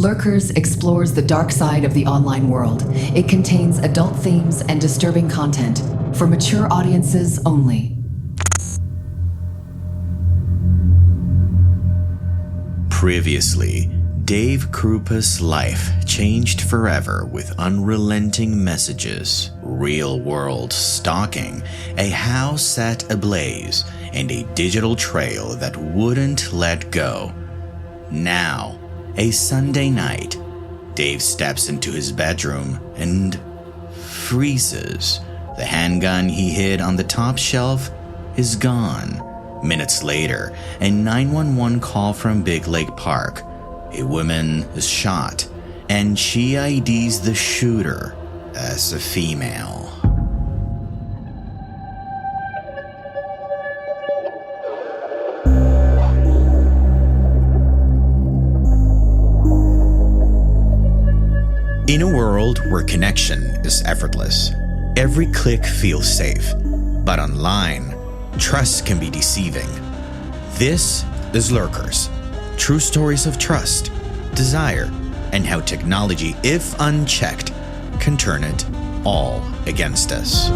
Lurkers explores the dark side of the online world. It contains adult themes and disturbing content for mature audiences only. Previously, Dave Krupa's life changed forever with unrelenting messages, real-world stalking, a house set ablaze, and a digital trail that wouldn't let go. Now, a Sunday night, Dave steps into his bedroom and freezes. The handgun he hid on the top shelf is gone. Minutes later, a 911 call from Big Lake Park. A woman is shot, and she IDs the shooter as a female. In a world where connection is effortless, every click feels safe. But online, trust can be deceiving. This is Lurkers. True stories of trust, desire, and how technology, if unchecked, can turn it all against us.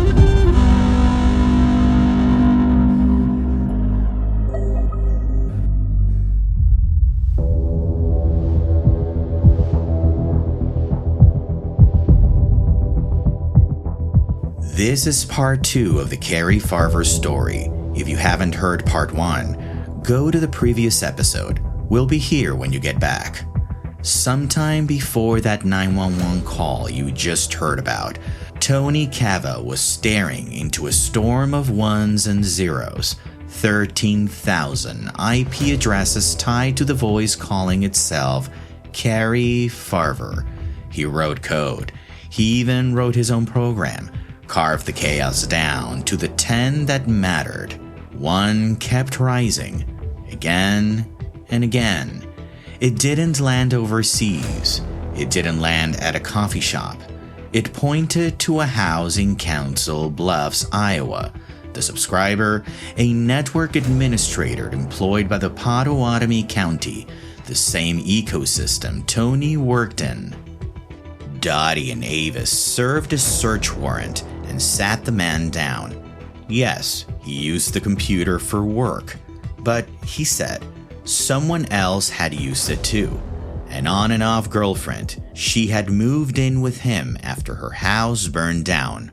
This is part 2 of the Cari Farver story. If you haven't heard part 1, go to the previous episode. We'll be here when you get back. Sometime before that 911 call you just heard about, Tony Cava was staring into a storm of ones and zeros. 13,000 IP addresses tied to the voice calling itself Cari Farver. He wrote code. He even wrote his own program. Carved the chaos down to the 10 that mattered. One kept rising, again and again. It didn't land overseas. It didn't land at a coffee shop. It pointed to a house in Council Bluffs, Iowa. The subscriber, a network administrator employed by the Potawatomi County, the same ecosystem Tony worked in. Dottie and Avis served a search warrant and sat the man down. Yes, he used the computer for work, but he said someone else had used it too. An on and off girlfriend. She had moved in with him after her house burned down.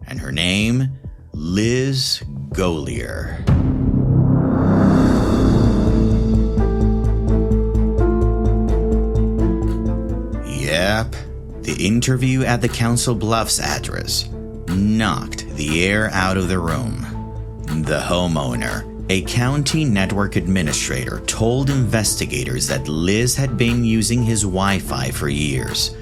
And her name? Liz Golier. Yep, the interview at the Council Bluffs address knocked the air out of the room. The homeowner, a county network administrator, told investigators that Liz had been using his Wi-Fi for years.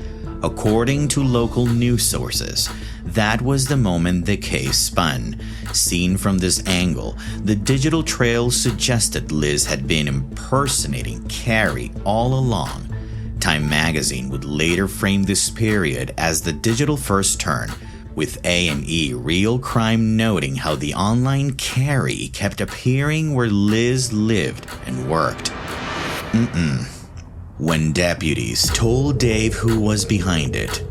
According to local news sources, that was the moment the case spun. Seen from this angle, the digital trail suggested Liz had been impersonating Cari all along. Time magazine would later frame this period as the digital first turn, with A&E Real Crime noting how the online Cari kept appearing where Liz lived and worked. When deputies told Dave who was behind it,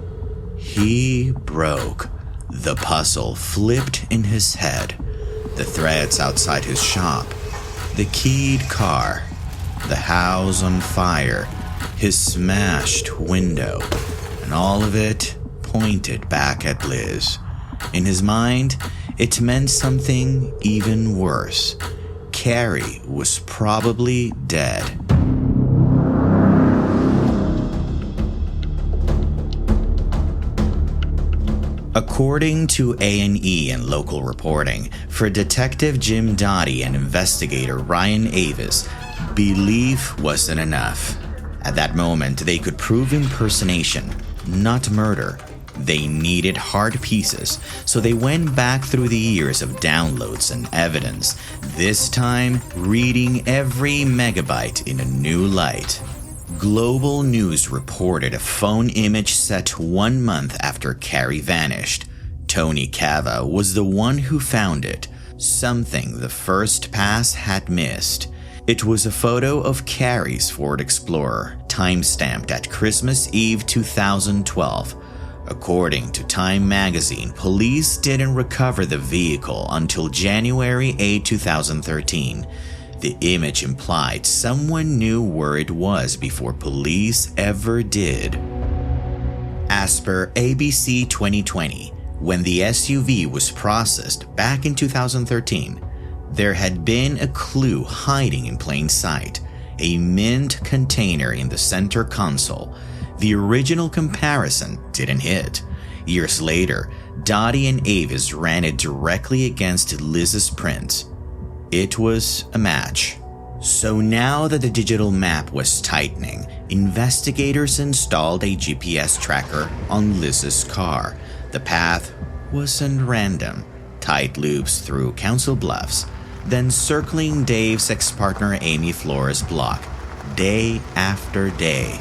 he broke. The puzzle flipped in his head. The threads outside his shop, the keyed car, the house on fire, his smashed window, and all of it pointed back at Liz. In his mind, it meant something even worse. Cari was probably dead. According to A&E and local reporting, for Detective Jim Dottie and investigator Ryan Avis, belief wasn't enough. At that moment, they could prove impersonation, not murder. They needed hard pieces, so they went back through the years of downloads and evidence, this time reading every megabyte in a new light. Global News reported a phone image set 1 month after Cari vanished. Tony Cava was the one who found it, something the first pass had missed. It was a photo of Cari's Ford Explorer, timestamped at Christmas Eve 2012. According to Time magazine, police didn't recover the vehicle until January 8, 2013. The image implied someone knew where it was before police ever did. As per ABC 2020, when the SUV was processed back in 2013, there had been a clue hiding in plain sight, a mint container in the center console. The original comparison didn't hit. Years later, Dottie and Avis ran it directly against Liz's print. It was a match. So now that the digital map was tightening, investigators installed a GPS tracker on Liz's car. The path wasn't random. Tight loops through Council Bluffs, then circling Dave's ex-partner Amy Flores' block, day after day.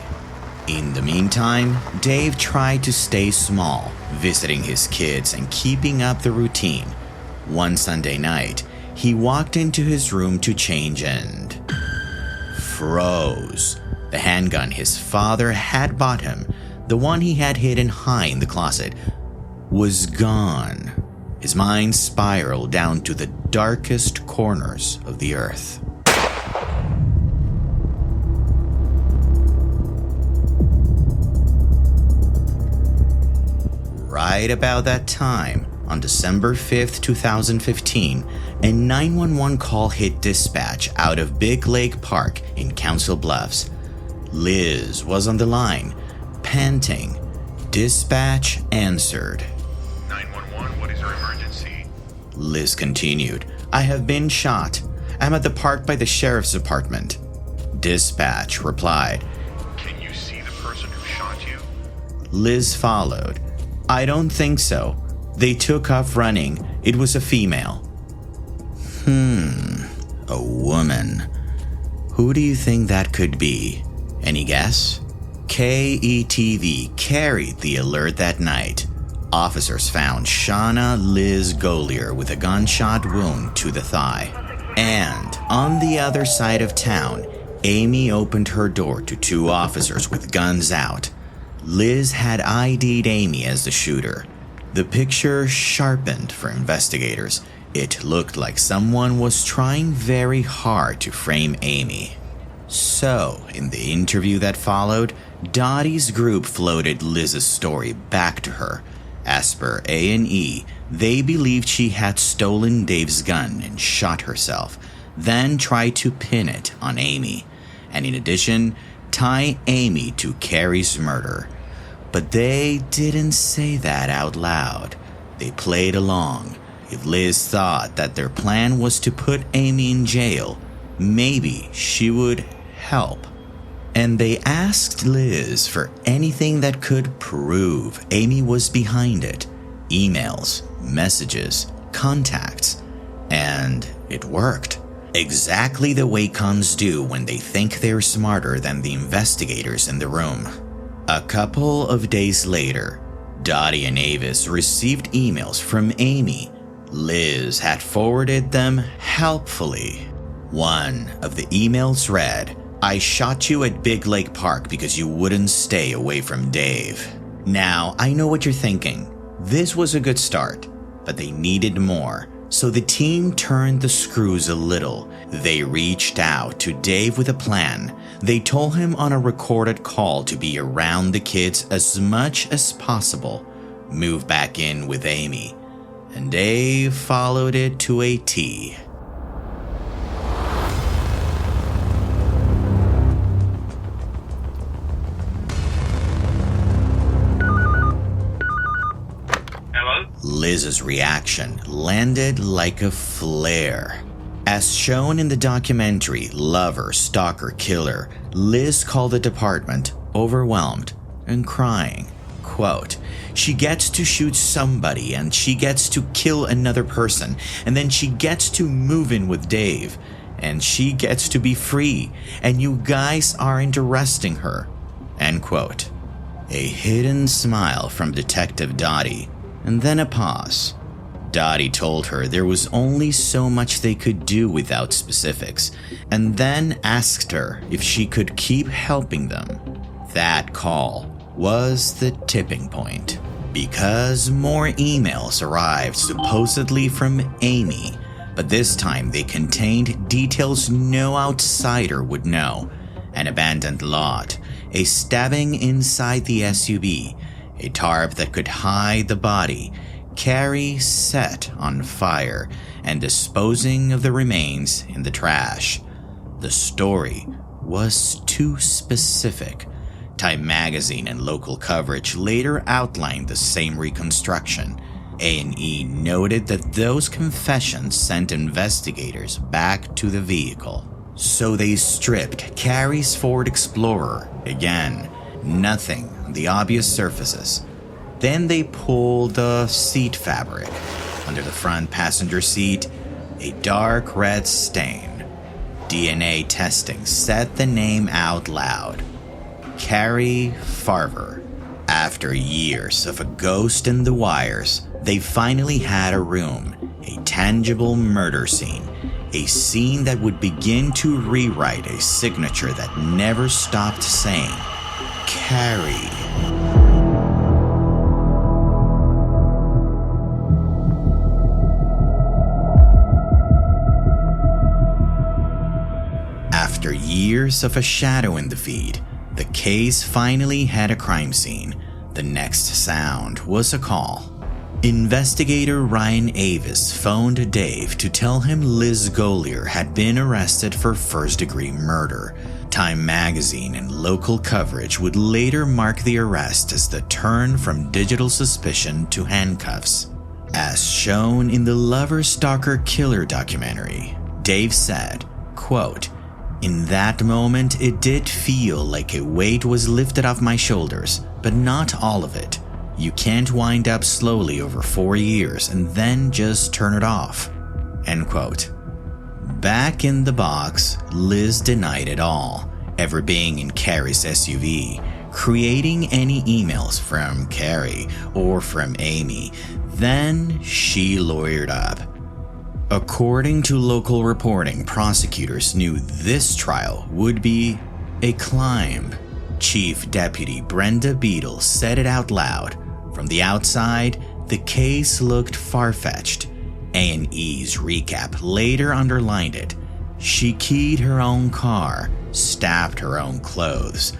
In the meantime, Dave tried to stay small, visiting his kids and keeping up the routine. One Sunday night, he walked into his room to change and froze. The handgun his father had bought him, the one he had hidden high in the closet, was gone. His mind spiraled down to the darkest corners of the earth. Right about that time, on December 5th, 2015, a 911 call hit dispatch out of Big Lake Park in Council Bluffs. Liz was on the line, panting. Dispatch answered. 911, what is your emergency? Liz continued. I have been shot. I'm at the park by the sheriff's department. Dispatch replied. Can you see the person who shot you? Liz followed. I don't think so. They took off running. It was a female. A woman. Who do you think that could be? Any guess? KETV carried the alert that night. Officers found Shauna Liz Golier with a gunshot wound to the thigh. And on the other side of town, Amy opened her door to two officers with guns out. Liz had ID'd Amy as the shooter. The picture sharpened for investigators. It looked like someone was trying very hard to frame Amy. So, in the interview that followed, Dottie's group floated Liz's story back to her. As per A&E, they believed she had stolen Dave's gun and shot herself, then tried to pin it on Amy, and in addition, tie Amy to Carrie's murder. But they didn't say that out loud. They played along. If Liz thought that their plan was to put Amy in jail, maybe she would help. And they asked Liz for anything that could prove Amy was behind it. Emails, messages, contacts. And it worked. Exactly the way cons do when they think they're smarter than the investigators in the room. A couple of days later, Dottie and Avis received emails from Amy. Liz had forwarded them helpfully. One of the emails read, I shot you at Big Lake Park because you wouldn't stay away from Dave. Now, I know what you're thinking. This was a good start, but they needed more. So the team turned the screws a little. They reached out to Dave with a plan. They told him on a recorded call to be around the kids as much as possible, move back in with Amy, and Dave followed it to a T. Liz's reaction landed like a flare. As shown in the documentary Lover, Stalker, Killer, Liz called the department overwhelmed and crying. Quote, she gets to shoot somebody and she gets to kill another person and then she gets to move in with Dave and she gets to be free and you guys aren't arresting her. End quote. A hidden smile from Detective Dottie. And then a pause. Dottie told her there was only so much they could do without specifics, and then asked her if she could keep helping them. that call was the tipping point, because more emails arrived supposedly from Amy, but this time they contained details no outsider would know. An abandoned lot, a stabbing inside the SUV, a tarp that could hide the body, Carrie set on fire, and disposing of the remains in the trash. The story was too specific. Time magazine and local coverage later outlined the same reconstruction. A&E noted that those confessions sent investigators back to the vehicle. So they stripped Carrie's Ford Explorer again. Nothing on the obvious surfaces. Then they pulled the seat fabric. Under the front passenger seat, a dark red stain. DNA testing said the name out loud. Carrie Farver. After years of a ghost in the wires, they finally had a room, a tangible murder scene, a scene that would begin to rewrite a signature that never stopped saying, Carrie. After years of a shadow in the feed, the case finally had a crime scene. The next sound was a call. Investigator Ryan Avis phoned Dave to tell him Liz Golier had been arrested for first-degree murder. Time magazine and local coverage would later mark the arrest as the turn from digital suspicion to handcuffs. As shown in the Lover Stalker Killer documentary, Dave said, quote, "In that moment, it did feel like a weight was lifted off my shoulders, but not all of it. You can't wind up slowly over 4 years and then just turn it off." End quote. Back in the box, Liz denied it all, ever being in Carrie's SUV, creating any emails from Carrie or from Amy. Then she lawyered up. According to local reporting, prosecutors knew this trial would be a climb. Chief Deputy Brenda Beadle said it out loud. From the outside, the case looked far-fetched. A&E's recap later underlined it. She keyed her own car, stabbed her own clothes,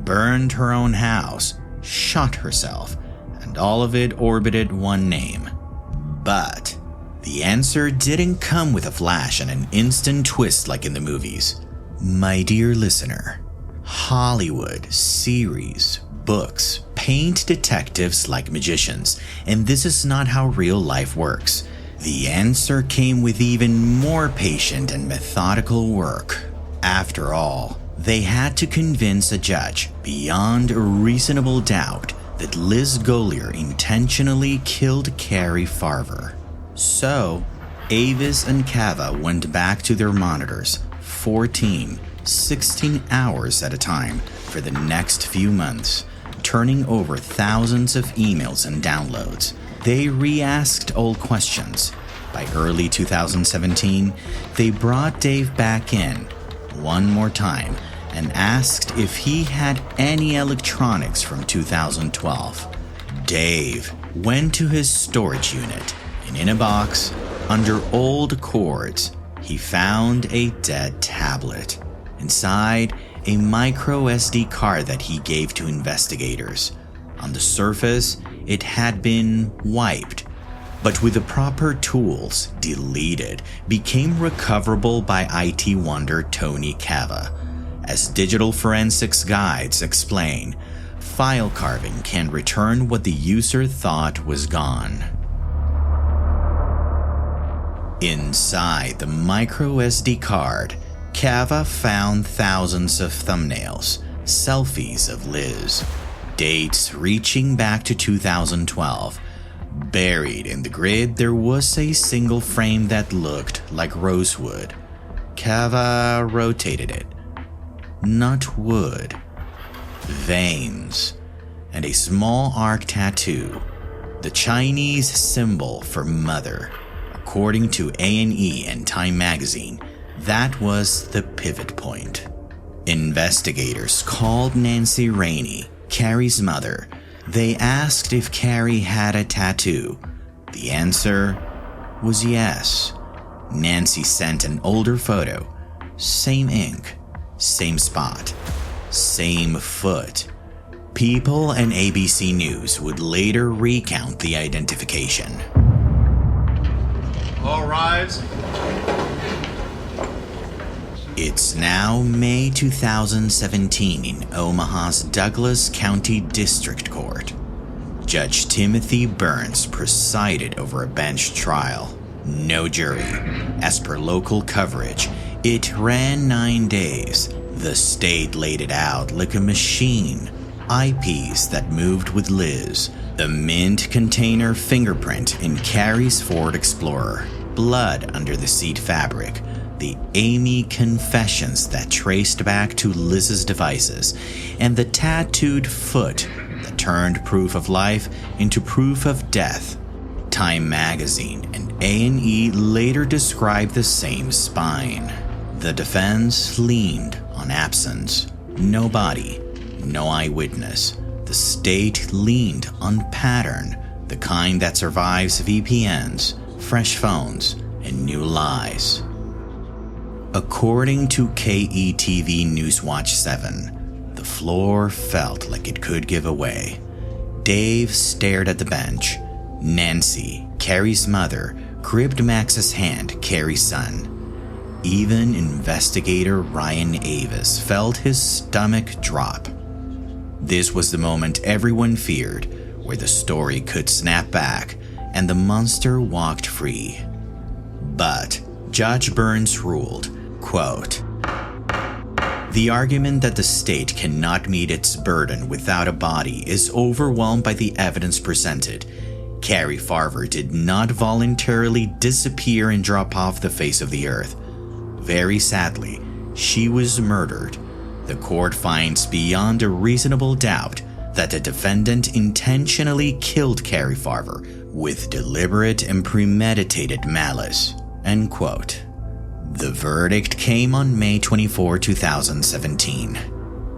burned her own house, shot herself, and all of it orbited one name. But the answer didn't come with a flash and an instant twist like in the movies. My dear listener, Hollywood, series, books paint detectives like magicians, and this is not how real life works. The answer came with even more patient and methodical work. After all, they had to convince a judge beyond a reasonable doubt that Liz Golier intentionally killed Carrie Farver. So, Avis and Cava went back to their monitors 14, 16 hours at a time for the next few months, turning over thousands of emails and downloads. They re-asked old questions. By early 2017, they brought Dave back in one more time and asked if he had any electronics from 2012. Dave went to his storage unit, and in a box, under old cords, he found a dead tablet. Inside, a micro SD card that he gave to investigators. On the surface, it had been wiped, but with the proper tools, deleted, became recoverable by IT wonder Tony Cava. As digital forensics guides explain, file carving can return what the user thought was gone. Inside the micro SD card, Cava found thousands of thumbnails, selfies of Liz, dates reaching back to 2012. Buried in the grid, there was a single frame that looked like rosewood. Cava rotated it. Not wood. Veins. And a small arc tattoo. The Chinese symbol for mother. According to A&E and Time magazine, that was the pivot point. Investigators called Nancy Rainey, Carrie's mother. They asked if Carrie had a tattoo. The answer was yes. Nancy sent an older photo. Same ink, same spot, same foot. People and ABC News would later recount the identification. All rise. It's now May 2017 in Omaha's Douglas County District Court. Judge Timothy Burns presided over a bench trial. No jury. As per local coverage, it ran 9 days. The state laid it out like a machine. Eyepiece that moved with Liz. The mint container fingerprint in Carrie's Ford Explorer. Blood under the seat fabric. The Amy confessions that traced back to Liz's devices. And the tattooed foot that turned proof of life into proof of death. Time magazine and A&E later described the same spine. The defense leaned on absence. No body, no eyewitness. The state leaned on pattern, the kind that survives VPNs, fresh phones, and new lies. According to KETV Newswatch 7, the floor felt like it could give away. Dave stared at the bench. Nancy, Carrie's mother, gripped Max's hand, Carrie's son. Even investigator Ryan Avis felt his stomach drop. This was the moment everyone feared, where the story could snap back and the monster walked free. But Judge Burns ruled, quote, "The argument that the state cannot meet its burden without a body is overwhelmed by the evidence presented. Carrie Farver did not voluntarily disappear and drop off the face of the earth. Very sadly, she was murdered. The court finds beyond a reasonable doubt that the defendant intentionally killed Carrie Farver with deliberate and premeditated malice." End quote. The verdict came on May 24, 2017.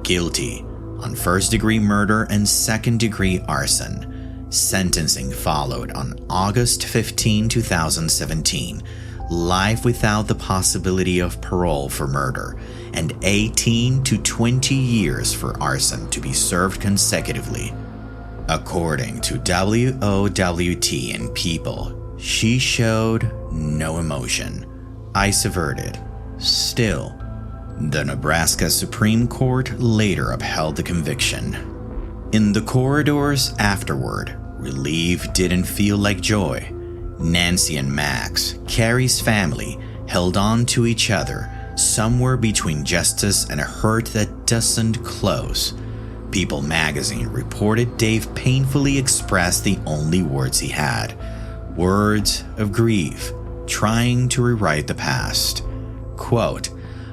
Guilty on first-degree murder and second-degree arson. Sentencing followed on August 15, 2017. Life without the possibility of parole for murder, and 18 to 20 years for arson to be served consecutively. According to WOWT and People, she showed no emotion. Eyes averted. Still, the Nebraska Supreme Court later upheld the conviction. In the corridors afterward, relief didn't feel like joy. Nancy and Max, Carrie's family, held on to each other, somewhere between justice and a hurt that doesn't close. People magazine reported Dave painfully expressed the only words he had. Words of grief, trying to rewrite the past. Quote,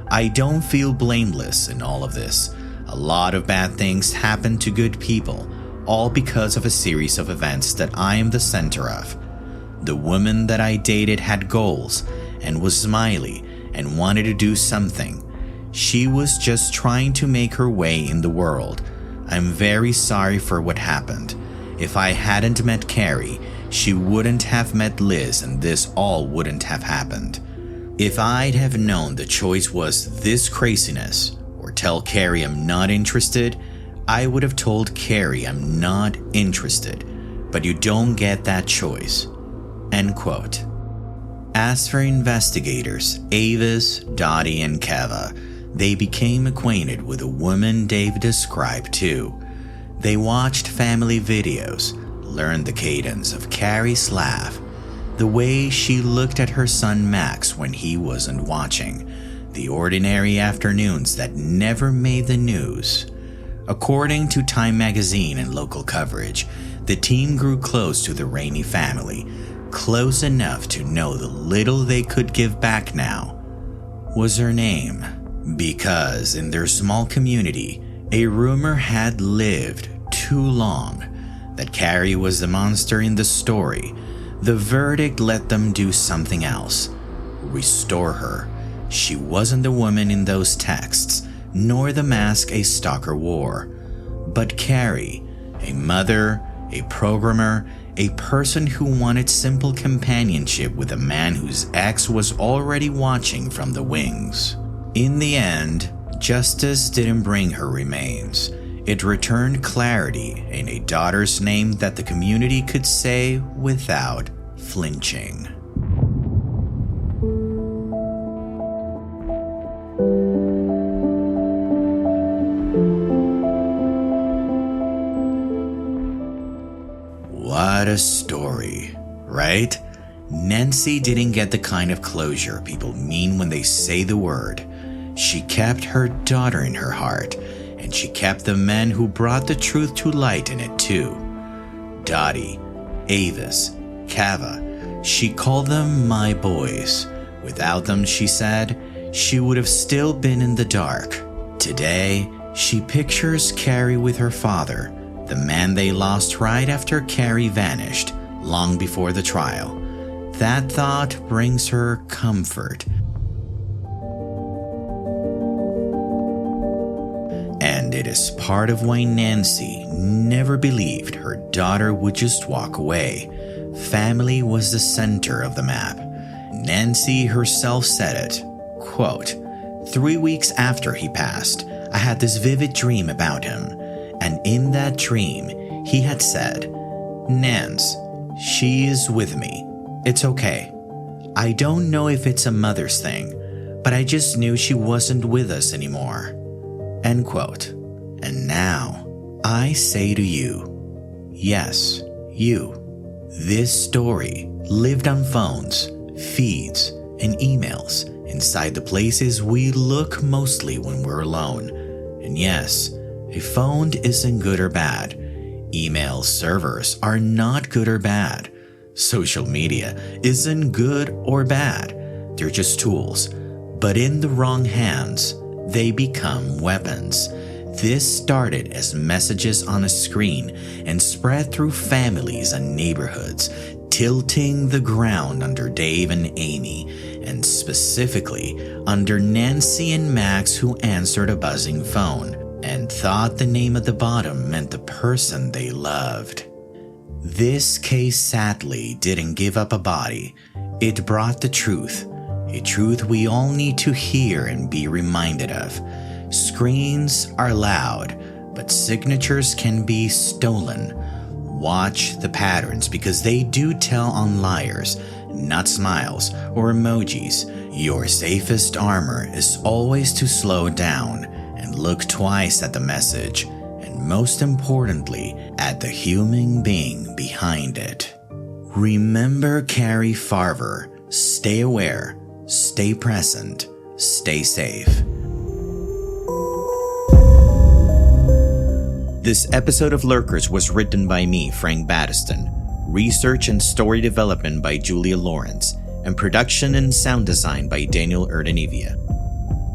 "I don't feel blameless in all of this. A lot of bad things happen to good people, all because of a series of events that I am the center of. The woman that I dated had goals and was smiley and wanted to do something. She was just trying to make her way in the world. I'm very sorry for what happened. If I hadn't met Carrie, she wouldn't have met Liz and this all wouldn't have happened. If I'd have known the choice was this craziness, or tell Carrie I'm not interested, I would have told Carrie I'm not interested, but you don't get that choice." End quote. As for investigators, Avis, Dottie, and Keva, they became acquainted with the woman Dave described too. They watched family videos, learned the cadence of Carrie's laugh, the way she looked at her son Max when he wasn't watching, the ordinary afternoons that never made the news. According to Time magazine and local coverage, the team grew close to the Rainey family, close enough to know the little they could give back now was her name. Because in their small community, a rumor had lived too long that Carrie was the monster in the story. The verdict let them do something else. Restore her. She wasn't the woman in those texts, nor the mask a stalker wore, but Carrie, a mother, a programmer, a person who wanted simple companionship with a man whose ex was already watching from the wings. In the end, justice didn't bring her remains. It returned clarity and a daughter's name that the community could say without flinching. What a story, right? Nancy didn't get the kind of closure people mean when they say the word. She kept her daughter in her heart, and she kept the men who brought the truth to light in it too. Dottie, Avis, Kava, she called them my boys. Without them, she said, she would have still been in the dark. Today, she pictures Carrie with her father, the man they lost right after Carrie vanished, long before the trial. That thought brings her comfort. And it is part of why Nancy never believed her daughter would just walk away. Family was the center of the map. Nancy herself said it, quote, 3 weeks after he passed, I had this vivid dream about him. And in that dream, he had said, Nance, she is with me. It's okay. I don't know if it's a mother's thing, but I just knew she wasn't with us anymore. End quote. And now, I say to you, yes, you. This story lived on phones, feeds, and emails inside the places we look mostly when we're alone. And yes, a phone isn't good or bad. Email servers are not good or bad. Social media isn't good or bad. They're just tools. But in the wrong hands, they become weapons. This started as messages on a screen and spread through families and neighborhoods, tilting the ground under Dave and Amy, and specifically under Nancy and Max, who answered a buzzing phone and thought the name at the bottom meant the person they loved. This case sadly didn't give up a body. It brought the truth, a truth we all need to hear and be reminded of. Screens are loud, but signatures can be stolen. Watch the patterns because they do tell on liars, not smiles or emojis. Your safest armor is always to slow down and look twice at the message, and most importantly, at the human being behind it. Remember Carrie Farver. Stay aware, stay present, stay safe. This episode of Lurkers was written by me, Frank Battiston, research and story development by Julia Lawrence, and production and sound design by Daniel Erdenevia.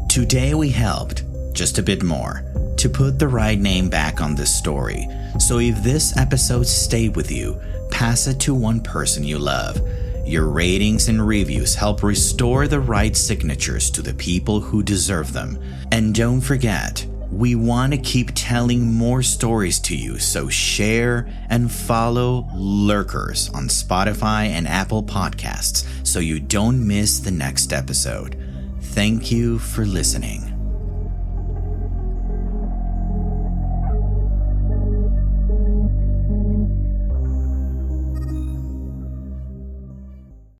Today we helped, just a bit more, to put the right name back on this story. So if this episode stayed with you, pass it to one person you love. Your ratings and reviews help restore the right signatures to the people who deserve them. And don't forget, we want to keep telling more stories to you, so share and follow Lurkers on Spotify and Apple Podcasts so you don't miss the next episode. Thank you for listening.